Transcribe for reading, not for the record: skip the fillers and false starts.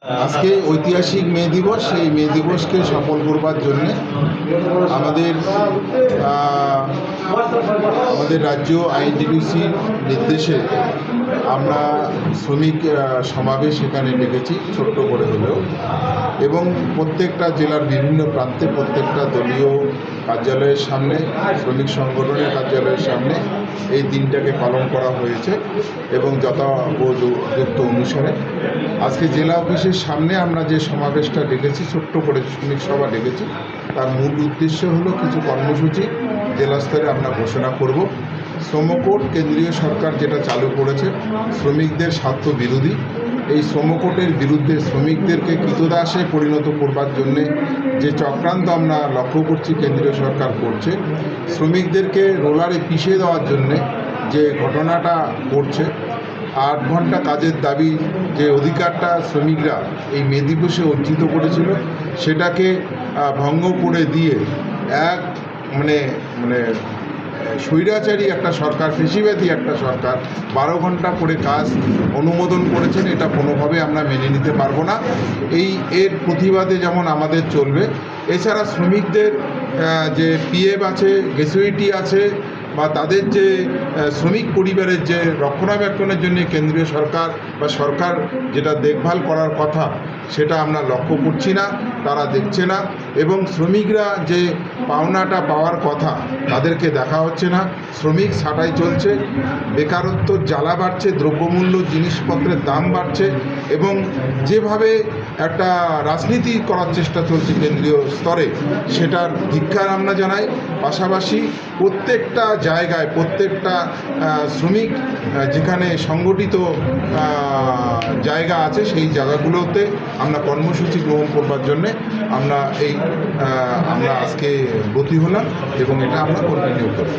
আজকে ঐতিহাসিক মে দিবস। এই মে দিবসকে সফল করবার জন্য আমাদের আমাদের রাজ্য আইএনটিটিউসির নির্দেশে আমরা শ্রমিক সমাবেশ এখানে ডেকেছি, ছোট্ট করে হলেও, এবং প্রত্যেকটা জেলার বিভিন্ন প্রান্তে প্রত্যেকটা দলীয় কার্যালয়ের সামনে, শ্রমিক সংগঠনের কার্যালয়ের সামনে এই দিনটাকে পালন করা হয়েছে এবং যথাযথ অনুসারে আজকে জেলা অফিসের সামনে আমরা যে সমাবেশটা ডেকেছি, ছোট্ট করে শ্রমিক সভা ডেকেছি, তার মূল উদ্দেশ্য হলো কিছু কর্মসূচি জেলা স্তরে আমরা ঘোষণা করব। শ্রমকোড কেন্দ্রীয় সরকার যেটা চালু করেছে শ্রমিকদের স্বার্থ বিরোধী, এই শ্রমকোটের বিরুদ্ধে শ্রমিকদেরকে কৃতদাসে পরিণত করবার জন্যে যে চক্রান্ত আমরা লক্ষ্য করছি কেন্দ্রীয় সরকার করছে, শ্রমিকদেরকে রোলারে পিষে দেওয়ার জন্যে যে ঘটনাটা করছে, 8 ঘন্টা কাজের দাবি যে অধিকারটা শ্রমিকরা এই মে দিবসে অর্জিত করেছিল, সেটাকে ভঙ্গ করে দিয়ে এক মানে স্বৈরাচারী একটা সরকার, ফেসিবাদী একটা সরকার 12 ঘন্টা করে কাজ অনুমোদন করেছেন। এটা কোনোভাবে আমরা মেনে নিতে পারবো না। এর প্রতিবাদে যেমন আমাদের চলবে, এছাড়া শ্রমিকদের যে পিএফ আছে, গ্র্যাচুইটি আছে, বা তাদের যে শ্রমিক পরিবারের যে রক্ষণাবেক্ষণের জন্য কেন্দ্রীয় সরকার বা সরকার যেটা দেখভাল করার কথা, সেটা আমরা লক্ষ্য করছি না, তারা দেখছে না, এবং শ্রমিকরা যে পাওনাটা পাওয়ার কথা তাদেরকে দেখা হচ্ছে না। শ্রমিক ছাঁটাই চলছে, বেকারত্ব জ্বালা বাড়ছে, দ্রব্যমূল্য জিনিসপত্রের দাম বাড়ছে, এবং যেভাবে একটা রাজনীতি করার চেষ্টা চলছে কেন্দ্রীয় স্তরে, সেটার ধিক্কার আমরা জানাই। পাশাপাশি প্রত্যেকটা জায়গায়, প্রত্যেকটা শ্রমিক যেখানে সংগঠিত জায়গা আছে, সেই জায়গাগুলোতে আমরা কর্মসূচি গ্রহণ করবার জন্যে আমরা আজকে ব্রতী হলাম এবং এটা আমরা কন্টিনিউ করব।